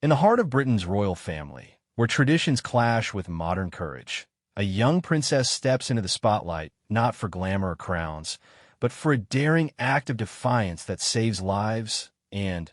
In the heart of Britain's royal family, where traditions clash with modern courage, a young princess steps into the spotlight not for glamour or crowns, but for a daring act of defiance that saves lives and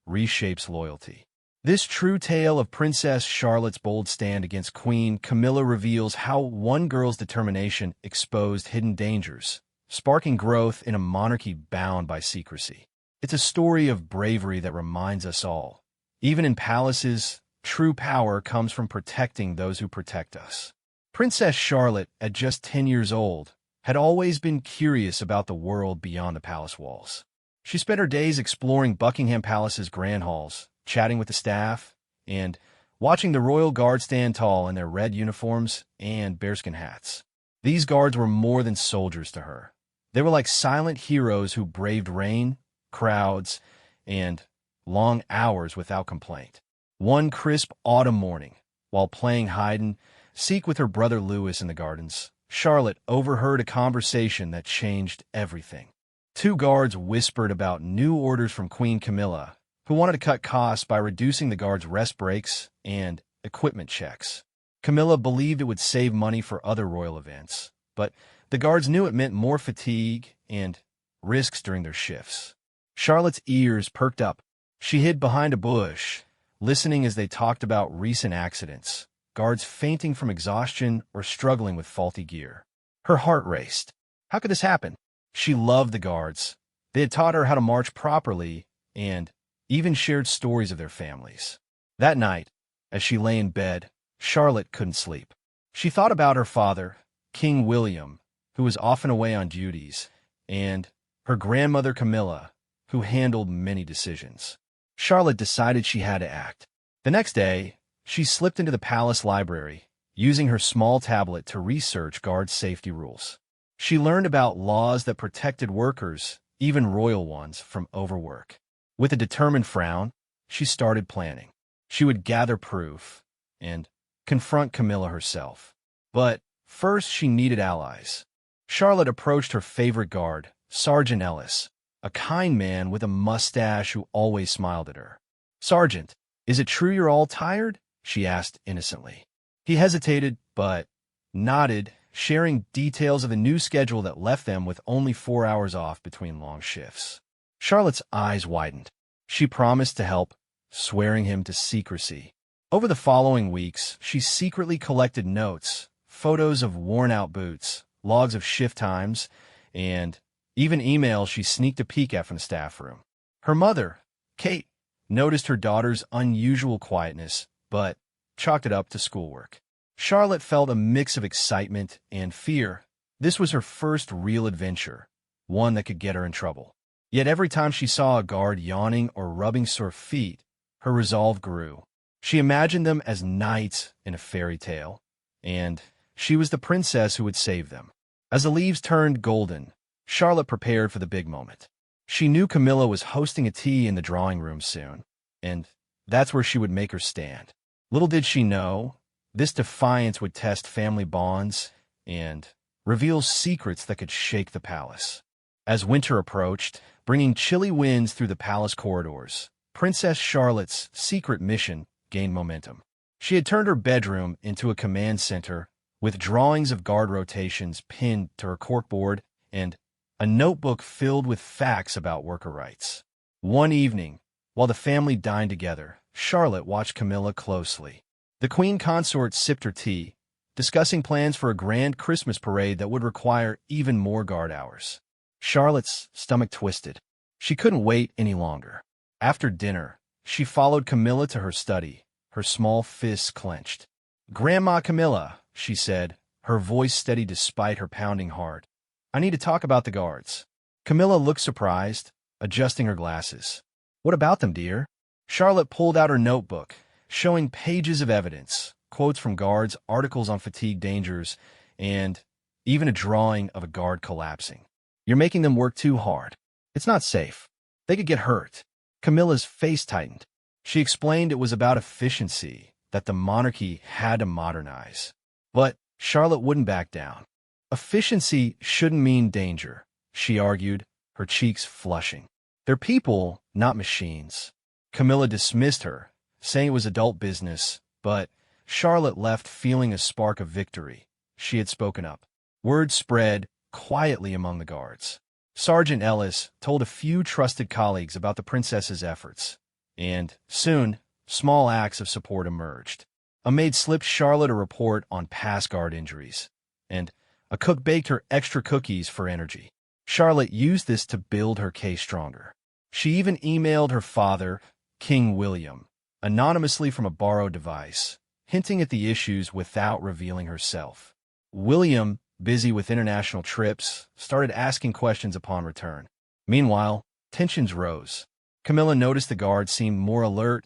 reshapes loyalty. This true tale of Princess Charlotte's bold stand against Queen Camilla reveals how one girl's determination exposed hidden dangers, sparking growth in a monarchy bound by secrecy. It's a story of bravery that reminds us all, even in palaces, true power comes from protecting those who protect us. Princess Charlotte, at just 10 years old, had always been curious about the world beyond the palace walls. She spent her days exploring Buckingham Palace's grand halls, chatting with the staff, and watching the royal guard stand tall in their red uniforms and bearskin hats. These guards were more than soldiers to her. They were like silent heroes who braved rain, crowds, and long hours without complaint. One crisp autumn morning, while playing hide-and-seek with her brother Louis in the gardens, Charlotte overheard a conversation that changed everything. Two guards whispered about new orders from Queen Camilla, who wanted to cut costs by reducing the guards' rest breaks and equipment checks. Camilla believed it would save money for other royal events, but the guards knew it meant more fatigue and risks during their shifts. Charlotte's ears perked up. She hid behind a bush, listening as they talked about recent accidents, guards fainting from exhaustion or struggling with faulty gear. Her heart raced. How could this happen? She loved the guards. They had taught her how to march properly and even shared stories of their families. That night, as she lay in bed, Charlotte couldn't sleep. She thought about her father, King William, who was often away on duties, and her grandmother Camilla, who handled many decisions. Charlotte decided she had to act. The next day, she slipped into the palace library, using her small tablet to research guard safety rules. She learned about laws that protected workers, even royal ones, from overwork. With a determined frown, she started planning. She would gather proof and confront Camilla herself. But first, she needed allies. Charlotte approached her favorite guard, Sergeant Ellis, a kind man with a mustache who always smiled at her. "Sergeant, is it true you're all tired?" she asked innocently. He hesitated, but nodded, sharing details of the new schedule that left them with only 4 hours off between long shifts. Charlotte's eyes widened. She promised to help, swearing him to secrecy. Over the following weeks, she secretly collected notes, photos of worn-out boots, logs of shift times, and even emails she sneaked a peek at from the staff room. Her mother, Kate, noticed her daughter's unusual quietness, but chalked it up to schoolwork. Charlotte felt a mix of excitement and fear. This was her first real adventure, one that could get her in trouble. Yet every time she saw a guard yawning or rubbing sore feet, her resolve grew. She imagined them as knights in a fairy tale, and she was the princess who would save them. As the leaves turned golden, Charlotte prepared for the big moment. She knew Camilla was hosting a tea in the drawing room soon, and that's where she would make her stand. Little did she know, this defiance would test family bonds and reveal secrets that could shake the palace. As winter approached, bringing chilly winds through the palace corridors, Princess Charlotte's secret mission gained momentum. She had turned her bedroom into a command center, with drawings of guard rotations pinned to her corkboard and a notebook filled with facts about worker rights. One evening, while the family dined together, Charlotte watched Camilla closely. The queen consort sipped her tea, discussing plans for a grand Christmas parade that would require even more guard hours. Charlotte's stomach twisted. She couldn't wait any longer. After dinner, she followed Camilla to her study, her small fists clenched. "Grandma Camilla," she said, her voice steady despite her pounding heart, "I need to talk about the guards." Camilla looked surprised, adjusting her glasses. "What about them, dear?" Charlotte pulled out her notebook, showing pages of evidence, quotes from guards, articles on fatigue dangers, and even a drawing of a guard collapsing. "You're making them work too hard. It's not safe. They could get hurt." Camilla's face tightened. She explained it was about efficiency, that the monarchy had to modernize. But Charlotte wouldn't back down. Efficiency shouldn't mean danger, she argued, her cheeks flushing. "They're people, not machines." Camilla dismissed her, saying it was adult business, but Charlotte left feeling a spark of victory. She had spoken up. Word spread quietly among the guards. Sergeant Ellis told a few trusted colleagues about the princess's efforts, and soon, small acts of support emerged. A maid slipped Charlotte a report on past guard injuries, and a cook baked her extra cookies for energy. Charlotte used this to build her case stronger. She even emailed her father, King William, anonymously from a borrowed device, hinting at the issues without revealing herself. William, busy with international trips, started asking questions upon return. Meanwhile, tensions rose. Camilla noticed the guards seemed more alert,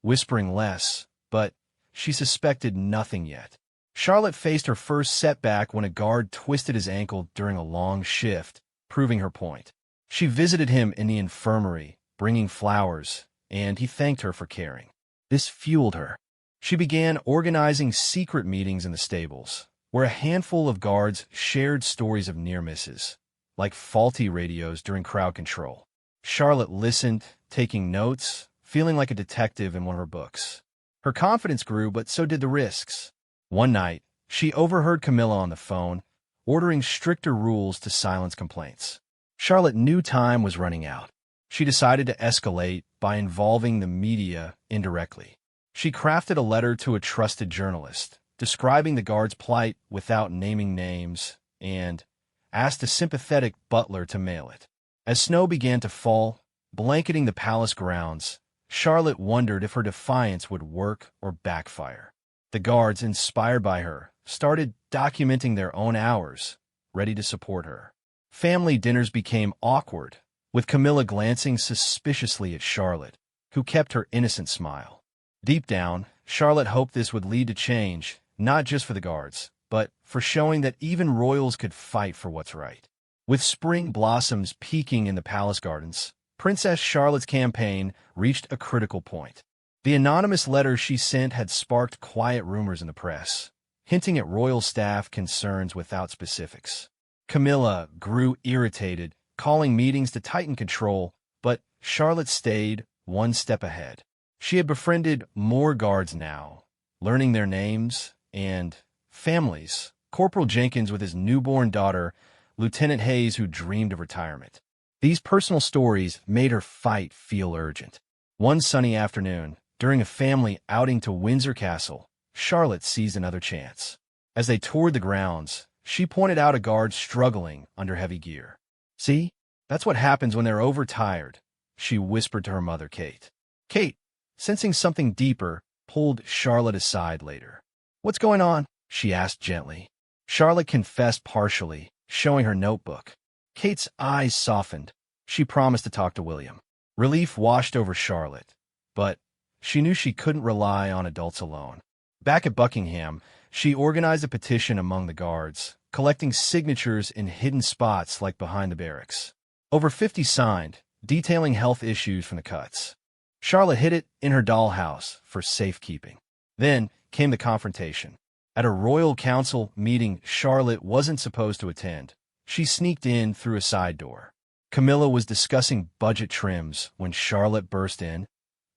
whispering less, but she suspected nothing yet. Charlotte faced her first setback when a guard twisted his ankle during a long shift, proving her point. She visited him in the infirmary, bringing flowers, and he thanked her for caring. This fueled her. She began organizing secret meetings in the stables, where a handful of guards shared stories of near misses, like faulty radios during crowd control. Charlotte listened, taking notes, feeling like a detective in one of her books. Her confidence grew, but so did the risks. One night, she overheard Camilla on the phone, ordering stricter rules to silence complaints. Charlotte knew time was running out. She decided to escalate by involving the media indirectly. She crafted a letter to a trusted journalist, describing the guard's plight without naming names, and asked a sympathetic butler to mail it. As snow began to fall, blanketing the palace grounds, Charlotte wondered if her defiance would work or backfire. The guards, inspired by her, started documenting their own hours, ready to support her. Family dinners became awkward, with Camilla glancing suspiciously at Charlotte, who kept her innocent smile. Deep down, Charlotte hoped this would lead to change, not just for the guards, but for showing that even royals could fight for what's right. With spring blossoms peaking in the palace gardens, Princess Charlotte's campaign reached a critical point. The anonymous letter she sent had sparked quiet rumors in the press, hinting at royal staff concerns without specifics. Camilla grew irritated, calling meetings to tighten control, but Charlotte stayed one step ahead. She had befriended more guards now, learning their names and families. Corporal Jenkins with his newborn daughter, Lieutenant Hayes who dreamed of retirement. These personal stories made her fight feel urgent. One sunny afternoon, during a family outing to Windsor Castle, Charlotte seized another chance. As they toured the grounds, she pointed out a guard struggling under heavy gear. "See? That's what happens when they're overtired," she whispered to her mother, Kate. Kate, sensing something deeper, pulled Charlotte aside later. "What's going on?" she asked gently. Charlotte confessed partially, showing her notebook. Kate's eyes softened. She promised to talk to William. Relief washed over Charlotte, but she knew she couldn't rely on adults alone. Back at Buckingham, she organized a petition among the guards, collecting signatures in hidden spots like behind the barracks. Over 50 signed, detailing health issues from the cuts. Charlotte hid it in her dollhouse for safekeeping. Then came the confrontation. At a royal council meeting Charlotte wasn't supposed to attend, she sneaked in through a side door. Camilla was discussing budget trims when Charlotte burst in,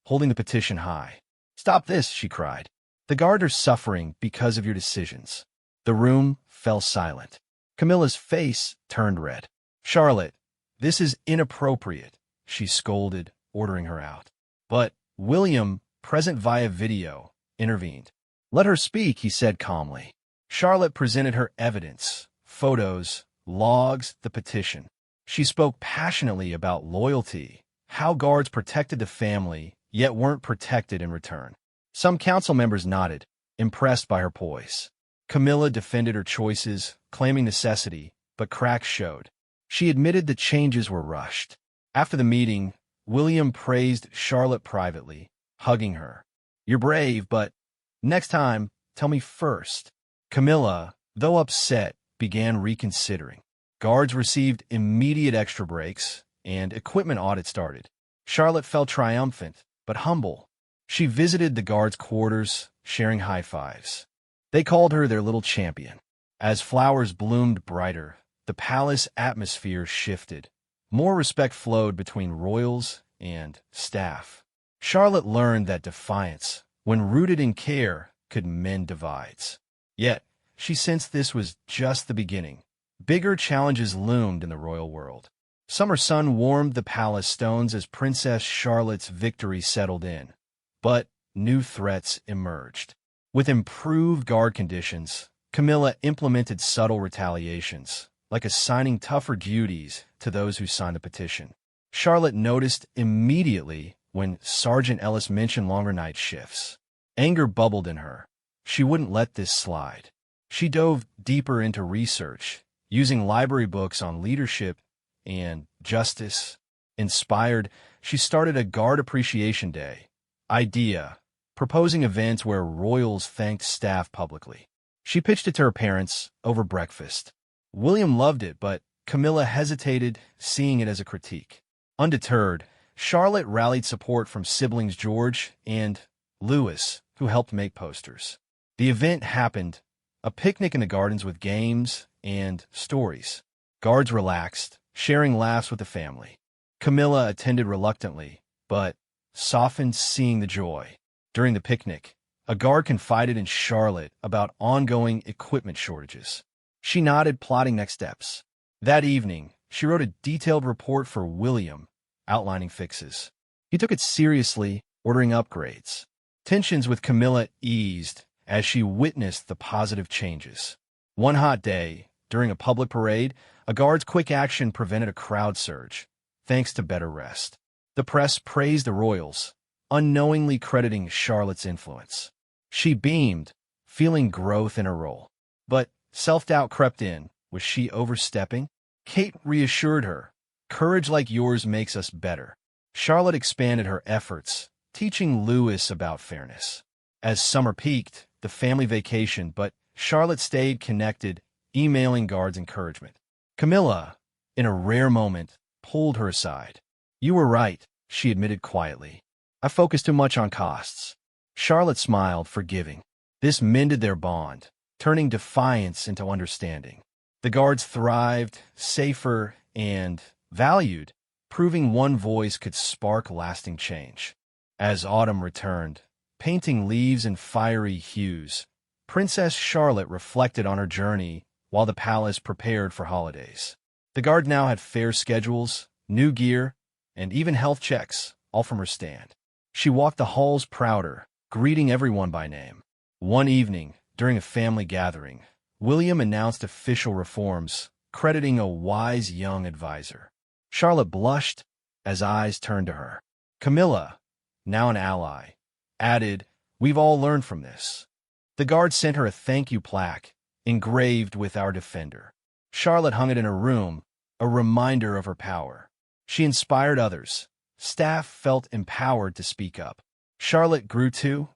holding the petition high. "Stop this," she cried. "The guard are suffering because of your decisions." The room fell silent. Camilla's face turned red. "Charlotte, this is inappropriate," she scolded, ordering her out. But William, present via video, intervened. "Let her speak," he said calmly. Charlotte presented her evidence, photos, logs, the petition. She spoke passionately about loyalty, how guards protected the family, yet weren't protected in return. Some council members nodded, impressed by her poise. Camilla defended her choices, claiming necessity, but cracks showed. She admitted the changes were rushed. After the meeting, William praised Charlotte privately, hugging her. "You're brave, but next time, tell me first." Camilla, though upset, began reconsidering. Guards received immediate extra breaks, and equipment audits started. Charlotte felt triumphant, but humble. She visited the guards' quarters, sharing high fives. They called her their little champion. As flowers bloomed brighter, the palace atmosphere shifted. More respect flowed between royals and staff. Charlotte learned that defiance, when rooted in care, could mend divides. Yet, she sensed this was just the beginning. Bigger challenges loomed in the royal world. Summer sun warmed the palace stones as Princess Charlotte's victory settled in. But new threats emerged. With improved guard conditions, Camilla implemented subtle retaliations, like assigning tougher duties to those who signed the petition. Charlotte noticed immediately when Sergeant Ellis mentioned longer night shifts. Anger bubbled in her. She wouldn't let this slide. She dove deeper into research, using library books on leadership and justice. Inspired, she started a Guard Appreciation Day idea, proposing events where royals thanked staff publicly. She pitched it to her parents over breakfast. William loved it, but Camilla hesitated, seeing it as a critique. Undeterred, Charlotte rallied support from siblings George and Louis, who helped make posters. The event happened, a picnic in the gardens with games and stories. Guards relaxed, sharing laughs with the family. Camilla attended reluctantly, but softened seeing the joy. During the picnic, a guard confided in Charlotte about ongoing equipment shortages. She nodded, plotting next steps. That evening, she wrote a detailed report for William, outlining fixes. He took it seriously, ordering upgrades. Tensions with Camilla eased as she witnessed the positive changes. One hot day, during a public parade, a guard's quick action prevented a crowd surge, thanks to better rest. The press praised the royals, unknowingly crediting Charlotte's influence. She beamed, feeling growth in her role. But self-doubt crept in. Was she overstepping? Kate reassured her. Courage like yours makes us better. Charlotte expanded her efforts, teaching Louis about fairness. As summer peaked, the family vacationed, but Charlotte stayed connected, emailing guards encouragement. Camilla, in a rare moment, pulled her aside. You were right, she admitted quietly. I focused too much on costs. Charlotte smiled, forgiving. This mended their bond, turning defiance into understanding. The guards thrived, safer and valued, proving one voice could spark lasting change. As autumn returned, painting leaves in fiery hues, Princess Charlotte reflected on her journey while the palace prepared for holidays. The guard now had fair schedules, new gear, and even health checks, all from her stand. She walked the halls prouder, greeting everyone by name. One evening, during a family gathering, William announced official reforms, crediting a wise young advisor. Charlotte blushed as eyes turned to her. Camilla, now an ally, added, We've all learned from this. The guard sent her a thank you plaque, engraved with our defender. Charlotte hung it in her room, a reminder of her power. She inspired others. Staff felt empowered to speak up. Charlotte grew too,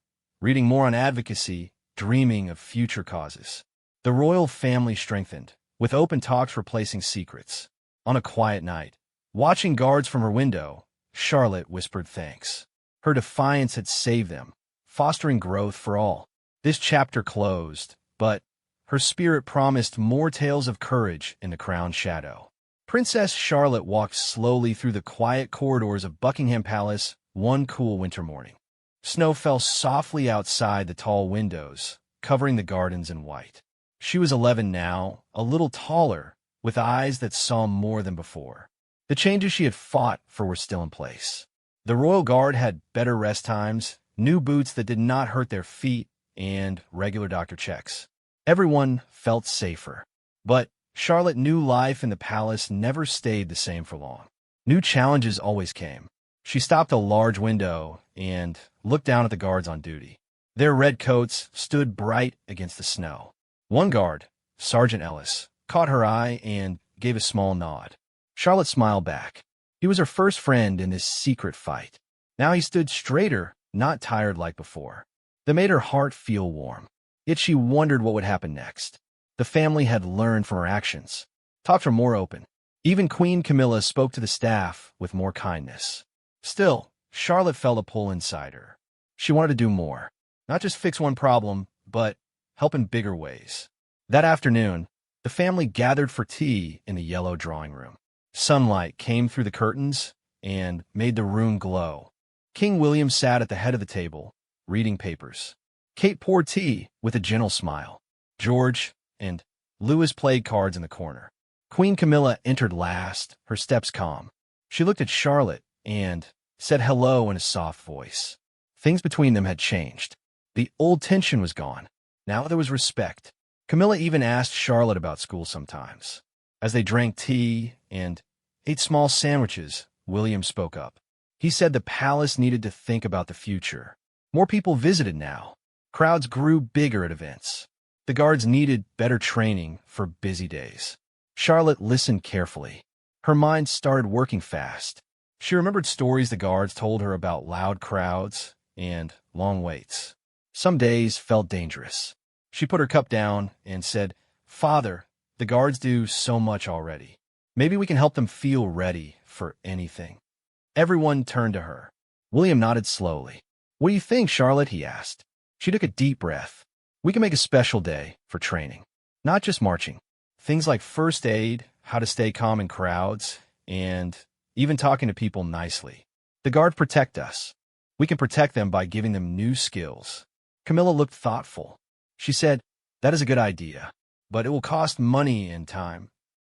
reading more on advocacy, dreaming of future causes. The royal family strengthened, with open talks replacing secrets. On a quiet night, watching guards from her window, Charlotte whispered thanks. Her defiance had saved them, fostering growth for all. This chapter closed, but her spirit promised more tales of courage in the crowned shadow. Princess Charlotte walked slowly through the quiet corridors of Buckingham Palace one cool winter morning. Snow fell softly outside the tall windows, covering the gardens in white. She was 11 now, a little taller, with eyes that saw more than before. The changes she had fought for were still in place. The royal guard had better rest times, new boots that did not hurt their feet, and regular doctor checks. Everyone felt safer. But Charlotte knew life in the palace never stayed the same for long. New challenges always came. She stopped a large window and looked down at the guards on duty. Their red coats stood bright against the snow. One guard, Sergeant Ellis, caught her eye and gave a small nod. Charlotte smiled back. He was her first friend in this secret fight. Now he stood straighter, not tired like before. That made her heart feel warm. Yet she wondered what would happen next. The family had learned from her actions. Talks were more open. Even Queen Camilla spoke to the staff with more kindness. Still, Charlotte felt a pull inside her. She wanted to do more. Not just fix one problem, but help in bigger ways. That afternoon, the family gathered for tea in the yellow drawing room. Sunlight came through the curtains and made the room glow. King William sat at the head of the table, reading papers. Kate poured tea with a gentle smile. George and Louis played cards in the corner. Queen Camilla entered last, her steps calm. She looked at Charlotte and said hello in a soft voice. Things between them had changed. The old tension was gone. Now there was respect. Camilla even asked Charlotte about school sometimes. As they drank tea and ate small sandwiches, William spoke up. He said the palace needed to think about the future. More people visited now. Crowds grew bigger at events. The guards needed better training for busy days. Charlotte listened carefully. Her mind started working fast. She remembered stories the guards told her about loud crowds and long waits. Some days felt dangerous. She put her cup down and said, "Father, the guards do so much already. Maybe we can help them feel ready for anything." Everyone turned to her. William nodded slowly. "What do you think, Charlotte?" he asked. She took a deep breath. "We can make a special day for training. Not just marching. Things like first aid, how to stay calm in crowds, and even talking to people nicely. The guards protect us. We can protect them by giving them new skills." Camilla looked thoughtful. She said, "That is a good idea, but it will cost money and time."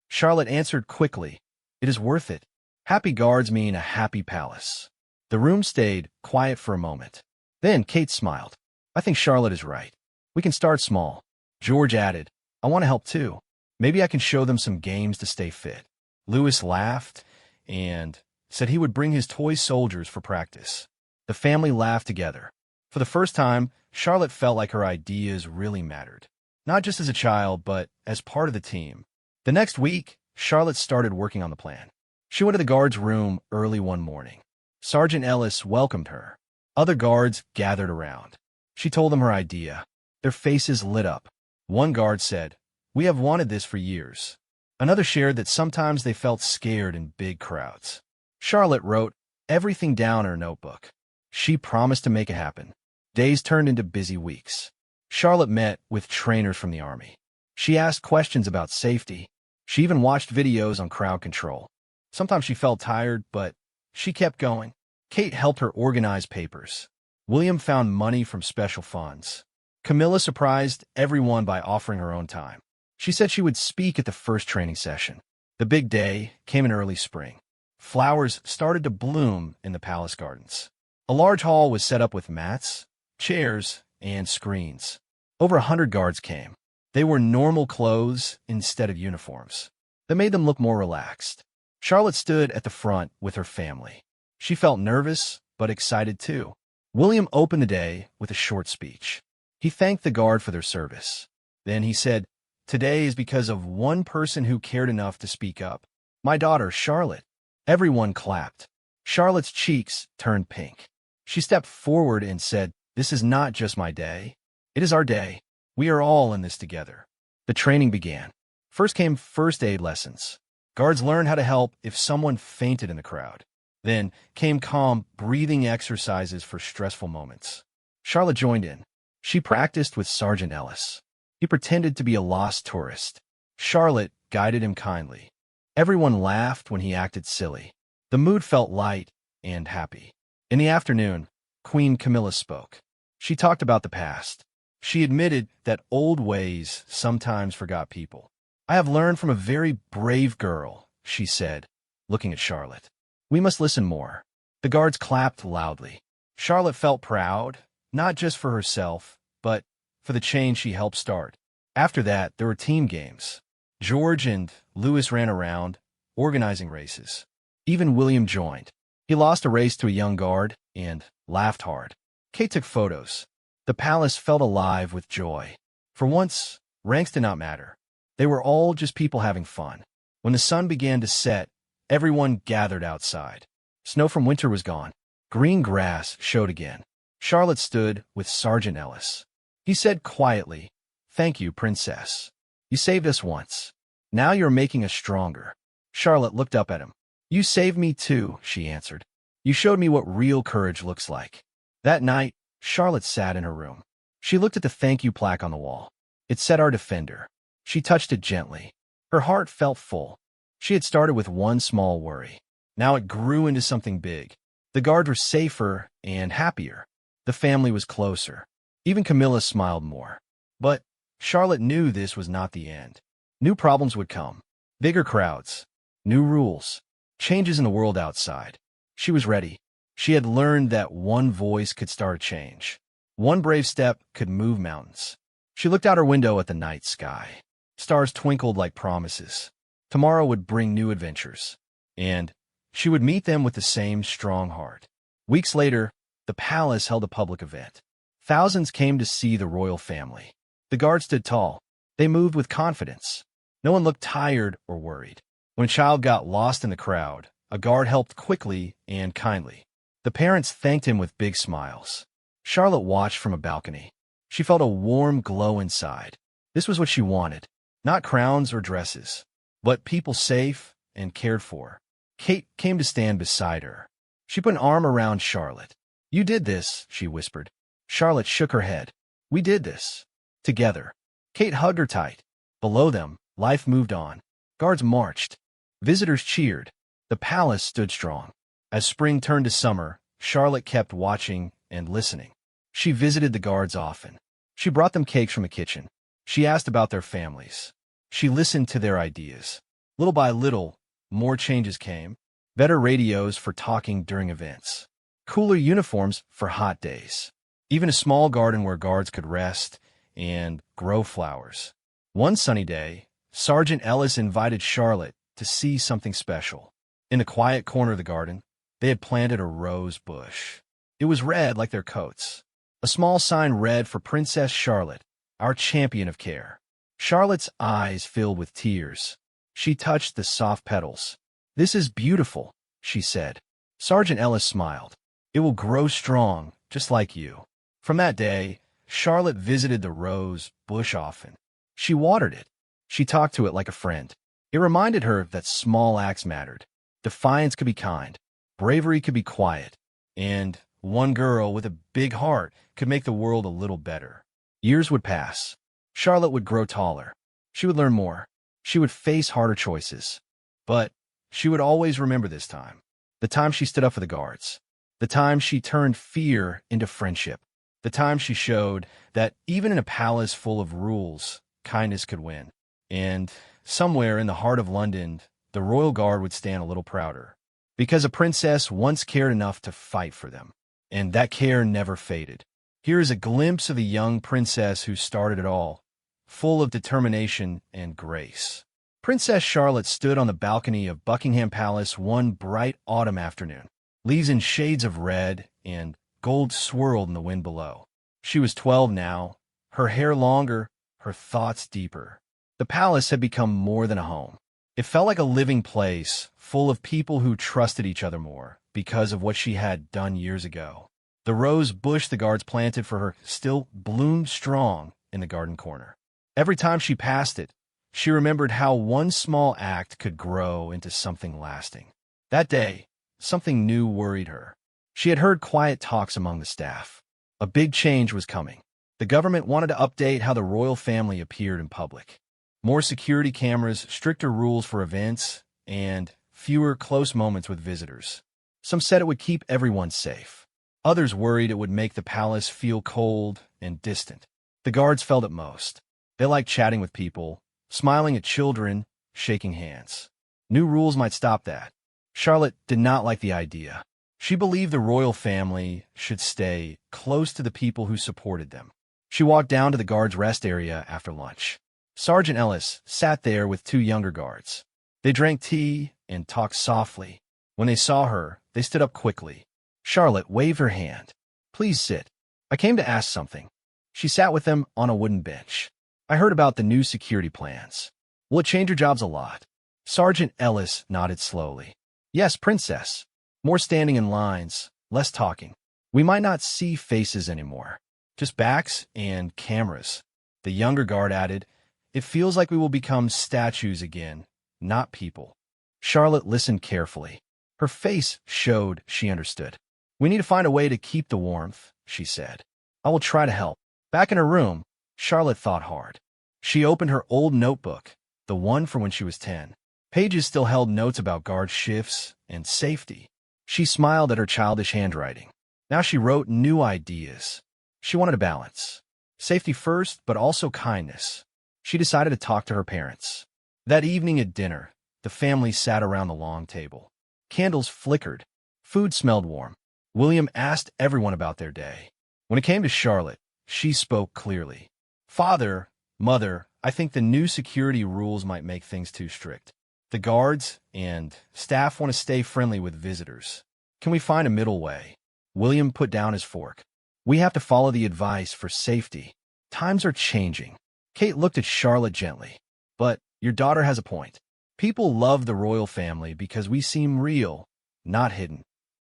Charlotte answered quickly, "It is worth it. Happy guards mean a happy palace." The room stayed quiet for a moment. Then Kate smiled. "I think Charlotte is right. We can start small." George added, "I want to help too. Maybe I can show them some games to stay fit." Louis laughed and said he would bring his toy soldiers for practice. The family laughed together. For the first time, Charlotte felt like her ideas really mattered. Not just as a child, but as part of the team. The next week, Charlotte started working on the plan. She went to the guard's room early one morning. Sergeant Ellis welcomed her. Other guards gathered around. She told them her idea. Their faces lit up. One guard said, "We have wanted this for years." Another shared that sometimes they felt scared in big crowds. Charlotte wrote everything down in her notebook. She promised to make it happen. Days turned into busy weeks. Charlotte met with trainers from the army. She asked questions about safety. She even watched videos on crowd control. Sometimes she felt tired, but she kept going. Kate helped her organize papers. William found money from special funds. Camilla surprised everyone by offering her own time. She said she would speak at the first training session. The big day came in early spring. Flowers started to bloom in the palace gardens. A large hall was set up with mats, chairs, and screens. Over 100 guards came. They wore normal clothes instead of uniforms. That made them look more relaxed. Charlotte stood at the front with her family. She felt nervous, but excited too. William opened the day with a short speech. He thanked the guard for their service. Then he said, "Today is because of one person who cared enough to speak up. My daughter, Charlotte." Everyone clapped. Charlotte's cheeks turned pink. She stepped forward and said, "This is not just my day. It is our day. We are all in this together." The training began. First came first aid lessons. Guards learned how to help if someone fainted in the crowd. Then came calm breathing exercises for stressful moments. Charlotte joined in. She practiced with Sergeant Ellis. He pretended to be a lost tourist. Charlotte guided him kindly. Everyone laughed when he acted silly. The mood felt light and happy. In the afternoon, Queen Camilla spoke. She talked about the past. She admitted that old ways sometimes forgot people. "I have learned from a very brave girl," she said, looking at Charlotte. "We must listen more." The guards clapped loudly. Charlotte felt proud, not just for herself, but for the change she helped start. After that, there were team games. George and Louis ran around, organizing races. Even William joined. He lost a race to a young guard and laughed hard. Kate took photos. The palace felt alive with joy. For once, ranks did not matter. They were all just people having fun. When the sun began to set, everyone gathered outside. Snow from winter was gone. Green grass showed again. Charlotte stood with Sergeant Ellis. He said quietly, "Thank you, Princess. You saved us once. Now you're making us stronger." Charlotte looked up at him. "You saved me too," she answered. "You showed me what real courage looks like." That night, Charlotte sat in her room. She looked at the thank you plaque on the wall. It said "Our Defender." She touched it gently. Her heart felt full. She had started with one small worry. Now it grew into something big. The guards were safer and happier. The family was closer. Even Camilla smiled more. But Charlotte knew this was not the end. New problems would come. Bigger crowds. New rules. Changes in the world outside. She was ready. She had learned that one voice could start a change. One brave step could move mountains. She looked out her window at the night sky. Stars twinkled like promises. Tomorrow would bring new adventures. And she would meet them with the same strong heart. Weeks later, the palace held a public event. Thousands came to see the royal family. The guards stood tall. They moved with confidence. No one looked tired or worried. When a child got lost in the crowd, a guard helped quickly and kindly. The parents thanked him with big smiles. Charlotte watched from a balcony. She felt a warm glow inside. This was what she wanted. Not crowns or dresses, but people safe and cared for. Kate came to stand beside her. She put an arm around Charlotte. "You did this," she whispered. Charlotte shook her head. "We did this. Together." Kate hugged her tight. Below them, life moved on. Guards marched. Visitors cheered. The palace stood strong. As spring turned to summer, Charlotte kept watching and listening. She visited the guards often. She brought them cakes from the kitchen. She asked about their families. She listened to their ideas. Little by little, more changes came. Better radios for talking during events. Cooler uniforms for hot days. Even a small garden where guards could rest and grow flowers. One sunny day, Sergeant Ellis invited Charlotte to see something special. In a quiet corner of the garden, they had planted a rose bush. It was red like their coats. A small sign read, "For Princess Charlotte, our champion of care." Charlotte's eyes filled with tears. She touched the soft petals. "This is beautiful," she said. Sergeant Ellis smiled. "It will grow strong, just like you." From that day, Charlotte visited the rose bush often. She watered it. She talked to it like a friend. It reminded her that small acts mattered. Defiance could be kind. Bravery could be quiet. And one girl with a big heart could make the world a little better. Years would pass. Charlotte would grow taller. She would learn more. She would face harder choices. But she would always remember this time. The time she stood up for the guards. The time she turned fear into friendship. The time she showed that even in a palace full of rules, kindness could win. And somewhere in the heart of London, the royal guard would stand a little prouder. Because a princess once cared enough to fight for them. And that care never faded. Here is a glimpse of the young princess who started it all, full of determination and grace. Princess Charlotte stood on the balcony of Buckingham Palace one bright autumn afternoon. Leaves in shades of red and gold swirled in the wind below. She was 12 now, her hair longer, her thoughts deeper. The palace had become more than a home. It felt like a living place, full of people who trusted each other more because of what she had done years ago. The rose bush the guards planted for her still bloomed strong in the garden corner. Every time she passed it, she remembered how one small act could grow into something lasting. That day, something new worried her. She had heard quiet talks among the staff. A big change was coming. The government wanted to update how the royal family appeared in public. More security cameras, stricter rules for events, and fewer close moments with visitors. Some said it would keep everyone safe. Others worried it would make the palace feel cold and distant. The guards felt it most. They liked chatting with people, smiling at children, shaking hands. New rules might stop that. Charlotte did not like the idea. She believed the royal family should stay close to the people who supported them. She walked down to the guards' rest area after lunch. Sergeant Ellis sat there with two younger guards. They drank tea and talked softly. When they saw her, they stood up quickly. Charlotte waved her hand. "Please sit. I came to ask something." She sat with them on a wooden bench. "I heard about the new security plans. Will it change your jobs a lot?" Sergeant Ellis nodded slowly. "Yes, Princess. More standing in lines, less talking. We might not see faces anymore. Just backs and cameras." The younger guard added, "It feels like we will become statues again, not people." Charlotte listened carefully. Her face showed she understood. "We need to find a way to keep the warmth," she said. "I will try to help." Back in her room, Charlotte thought hard. She opened her old notebook, the one from when she was 10. Pages still held notes about guard shifts and safety. She smiled at her childish handwriting. Now she wrote new ideas. She wanted a balance. Safety first, but also kindness. She decided to talk to her parents. That evening at dinner, the family sat around the long table. Candles flickered. Food smelled warm. William asked everyone about their day. When it came to Charlotte, she spoke clearly. "Father, Mother, I think the new security rules might make things too strict. The guards and staff want to stay friendly with visitors. Can we find a middle way?" William put down his fork. "We have to follow the advice for safety. Times are changing." Kate looked at Charlotte gently. "But your daughter has a point. People love the royal family because we seem real, not hidden."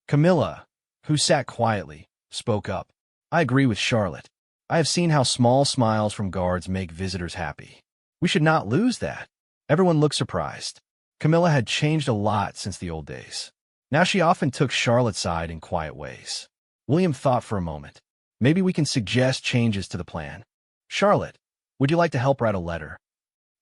Camilla, who sat quietly, spoke up. "I agree with Charlotte. I have seen how small smiles from guards make visitors happy. We should not lose that." Everyone looked surprised. Camilla had changed a lot since the old days. Now she often took Charlotte's side in quiet ways. William thought for a moment. "Maybe we can suggest changes to the plan. Charlotte, would you like to help write a letter?"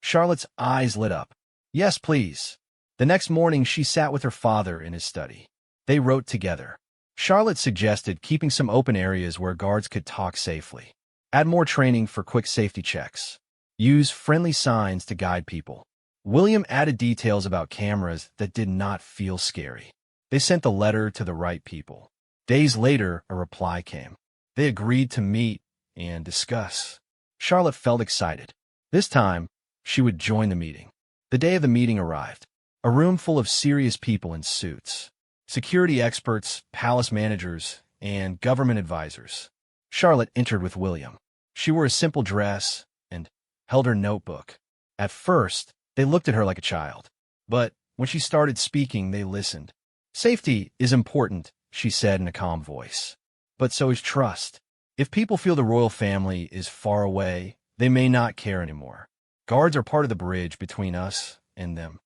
Charlotte's eyes lit up. "Yes, please." The next morning, she sat with her father in his study. They wrote together. Charlotte suggested keeping some open areas where guards could talk safely. Add more training for quick safety checks. Use friendly signs to guide people. William added details about cameras that did not feel scary. They sent the letter to the right people. Days later, a reply came. They agreed to meet and discuss. Charlotte felt excited. This time, she would join the meeting. The day of the meeting arrived. A room full of serious people in suits. Security experts, palace managers, and government advisors. Charlotte entered with William. She wore a simple dress and held her notebook. At first, they looked at her like a child. But when she started speaking, they listened. "Safety is important," she said in a calm voice. "But so is trust. If people feel the royal family is far away, they may not care anymore. Guards are part of the bridge between us and them."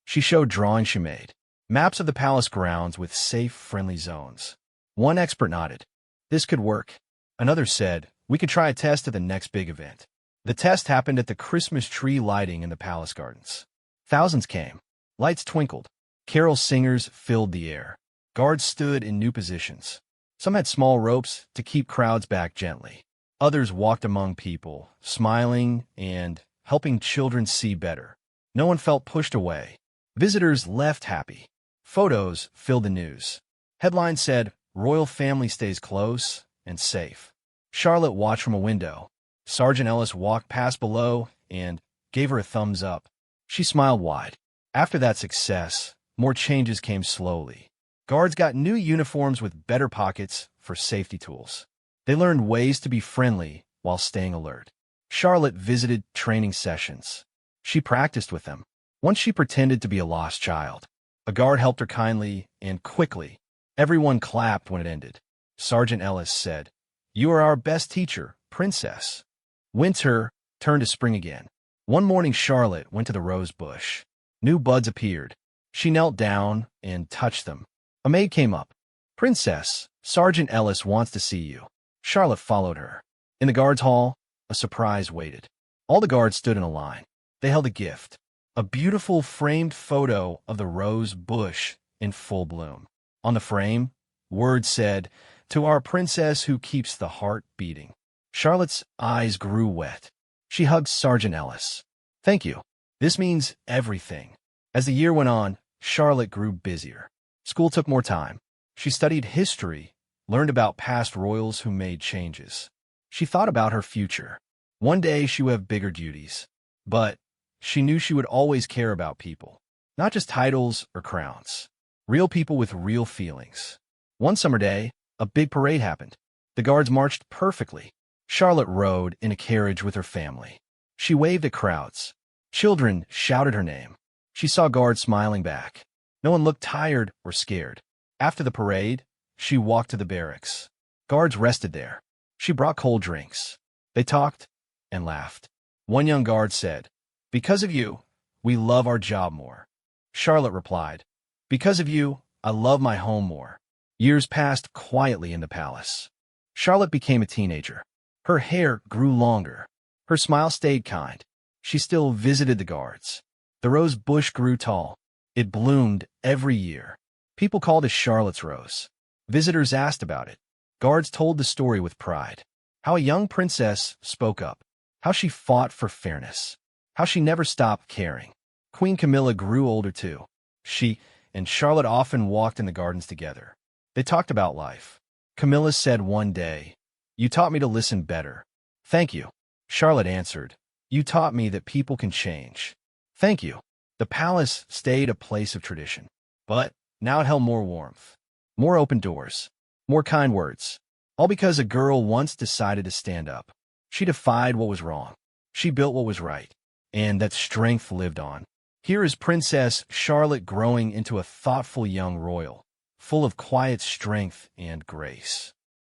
She showed drawings she made. Maps of the palace grounds with safe, friendly zones. One expert nodded. "This could work." Another said, "We could try a test at the next big event." The test happened at the Christmas tree lighting in the palace gardens. Thousands came. Lights twinkled. Carol singers filled the air. Guards stood in new positions. Some had small ropes to keep crowds back gently. Others walked among people, smiling and helping children see better. No one felt pushed away. Visitors left happy. Photos filled the news. Headlines said, "Royal family stays close and safe." Charlotte watched from a window. Sergeant Ellis walked past below and gave her a thumbs up. She smiled wide. After that success, more changes came slowly. Guards got new uniforms with better pockets for safety tools. They learned ways to be friendly while staying alert. Charlotte visited training sessions. She practiced with them. Once she pretended to be a lost child. A guard helped her kindly and quickly. Everyone clapped when it ended. Sergeant Ellis said, "You are our best teacher, Princess." Winter turned to spring again. One morning, Charlotte went to the rose bush. New buds appeared. She knelt down and touched them. A maid came up. "Princess, Sergeant Ellis wants to see you." Charlotte followed her. In the guards' hall, a surprise waited. All the guards stood in a line. They held a gift. A beautiful framed photo of the rose bush in full bloom. On the frame, words said, "To our princess who keeps the heart beating." Charlotte's eyes grew wet. She hugged Sergeant Ellis. "Thank you. This means everything." As the year went on, Charlotte grew busier. School took more time. She studied history, learned about past royals who made changes. She thought about her future. One day she would have bigger duties. But she knew she would always care about people. Not just titles or crowns. Real people with real feelings. One summer day, a big parade happened. The guards marched perfectly. Charlotte rode in a carriage with her family. She waved at crowds. Children shouted her name. She saw guards smiling back. No one looked tired or scared. After the parade, she walked to the barracks. Guards rested there. She brought cold drinks. They talked and laughed. One young guard said, "Because of you, we love our job more." Charlotte replied, "Because of you, I love my home more." Years passed quietly in the palace. Charlotte became a teenager. Her hair grew longer. Her smile stayed kind. She still visited the guards. The rose bush grew tall. It bloomed every year. People called it Charlotte's Rose. Visitors asked about it. Guards told the story with pride. How a young princess spoke up. How she fought for fairness. How she never stopped caring. Queen Camilla grew older too. She and Charlotte often walked in the gardens together. They talked about life. Camilla said one day, "You taught me to listen better." "Thank you." Charlotte answered, "You taught me that people can change." "Thank you." The palace stayed a place of tradition. But now it held more warmth, more open doors, more kind words. All because a girl once decided to stand up. She defied what was wrong. She built what was right. And that strength lived on. Here is Princess Charlotte growing into a thoughtful young royal, full of quiet strength and grace.